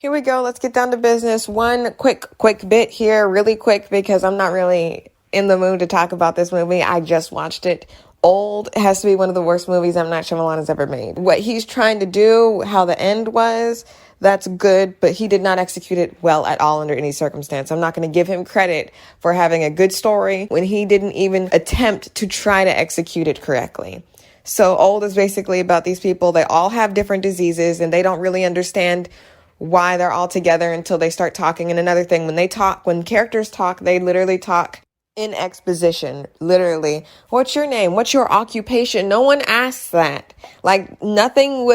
Here we go. Let's get down to business. One quick bit here, really quick, because I'm not really in the mood to talk about this movie. I just watched it. Old has to be one of the worst movies M. Night Shyamalan has ever made. What he's trying to do, how the end was, that's good, but he did not execute it well at all under any circumstance. I'm not going to give him credit for having a good story when he didn't even attempt to try to execute it correctly. So Old is basically about these people. They all have different diseases and they don't really understand why they're all together until they start talking. And another thing, when characters talk, they literally talk in exposition. Literally, what's your name? What's your occupation? No one asks that. Like, nothing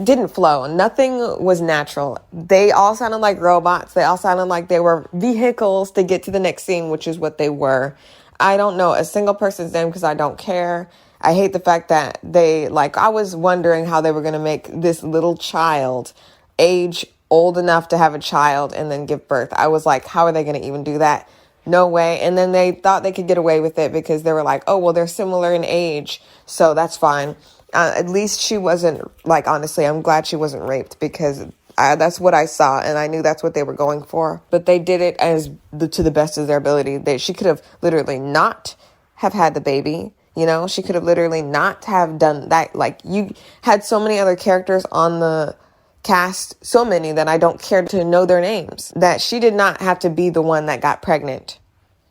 didn't flow. Nothing was natural. They all sounded like robots. They all sounded like they were vehicles to get to the next scene, which is what they were. I don't know a single person's name because I don't care. I hate the fact that I was wondering how they were going to make this little child age old enough to have a child and then give birth. I was like, how are they going to even do that? No way. And then they thought they could get away with it because they were like, oh, well, they're similar in age, so that's fine. At least she wasn't, honestly, I'm glad she wasn't raped because that's what I saw and I knew that's what they were going for. But they did it to the best of their ability. She could have literally not have had the baby. You know, she could have literally not have done that. Like, you had so many other characters on the cast, so many that I don't care to know their names, that she did not have to be the one that got pregnant.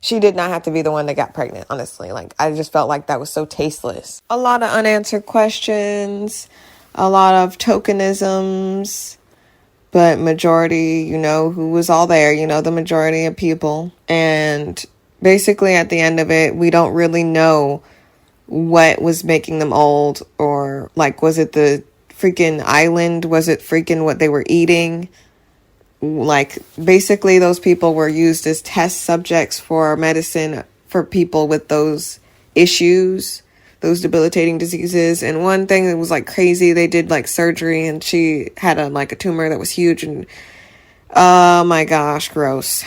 She did not have to be the one that got pregnant, honestly. I just felt like that was so tasteless. A lot of unanswered questions, a lot of tokenisms, but majority, who was all there, the majority of people. And basically at the end of it, we don't really know what was making them old, or was it the freaking island? Was it freaking what they were eating? Basically those people were used as test subjects for medicine for people with those issues, those debilitating diseases. And one thing that was crazy, they did surgery and she had a tumor that was huge, and oh my gosh, gross.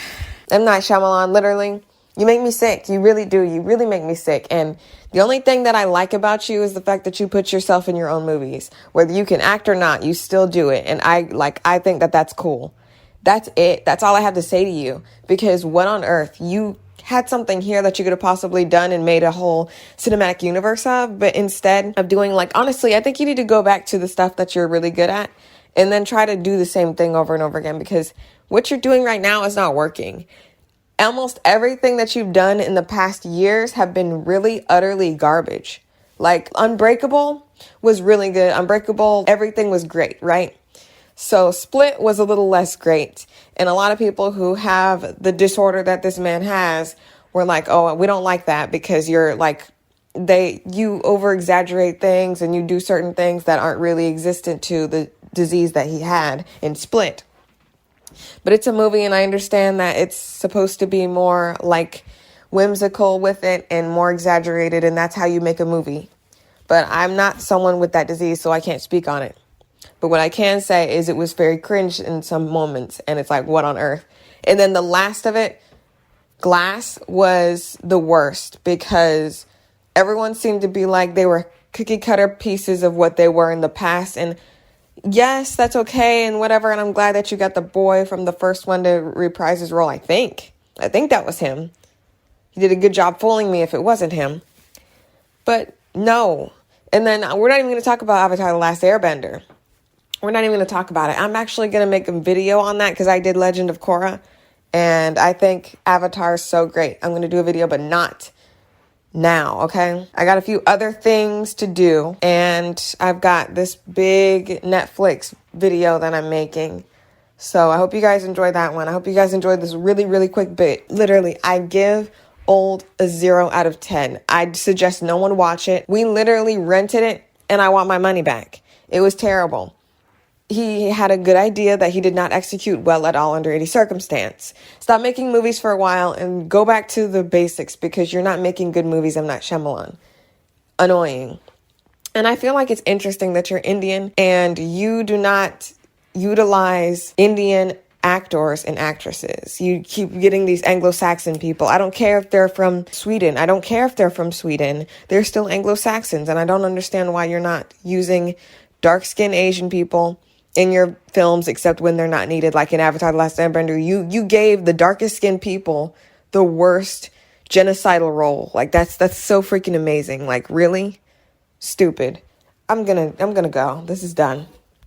M. Night Shyamalan, literally, you make me sick. You really do. You really make me sick. And the only thing that I like about you is the fact that you put yourself in your own movies. Whether you can act or not, you still do it. And I think that that's cool. That's it. That's all I have to say to you. Because what on earth? You had something here that you could have possibly done and made a whole cinematic universe of. But instead of doing honestly, I think you need to go back to the stuff that you're really good at and then try to do the same thing over and over again. Because what you're doing right now is not working. Almost everything that you've done in the past years have been really utterly garbage. Unbreakable was really good. Unbreakable, everything was great, right? So Split was a little less great. And a lot of people who have the disorder that this man has were like, oh, we don't like that because you over exaggerate things and you do certain things that aren't really existent to the disease that he had in Split. But it's a movie and I understand that it's supposed to be more whimsical with it and more exaggerated, and that's how you make a movie. But I'm not someone with that disease, so I can't speak on it. But what I can say is it was very cringe in some moments, and it's what on earth? And then the last of it, Glass, was the worst because everyone seemed to be they were cookie cutter pieces of what they were in the past. And yes, that's okay and whatever. And I'm glad that you got the boy from the first one to reprise his role. I think that was him. He did a good job fooling me if it wasn't him. But no. And then we're not even going to talk about Avatar: The Last Airbender. We're not even going to talk about it. I'm actually going to make a video on that because I did Legend of Korra. And I think Avatar is so great. I'm going to do a video, but not now, okay? I got a few other things to do, and I've got this big Netflix video that I'm making. So I hope you guys enjoyed that one. I hope you guys enjoyed this really, really quick bit. Literally, I give Old a 0 out of 10. I'd suggest no one watch it. We literally rented it, and I want my money back. It was terrible. He had a good idea that he did not execute well at all under any circumstance. Stop making movies for a while and go back to the basics because you're not making good movies. I'm not Shyamalan. Annoying. And I feel like it's interesting that you're Indian and you do not utilize Indian actors and actresses. You keep getting these Anglo-Saxon people. I don't care if they're from Sweden. I don't care if they're from Sweden. They're still Anglo-Saxons. And I don't understand why you're not using dark-skinned Asian people in your films except when they're not needed, like in Avatar: The Last Airbender. You gave the darkest skinned people the worst genocidal role. Like that's so freaking amazing. Like, really? Stupid. I'm gonna go. This is done.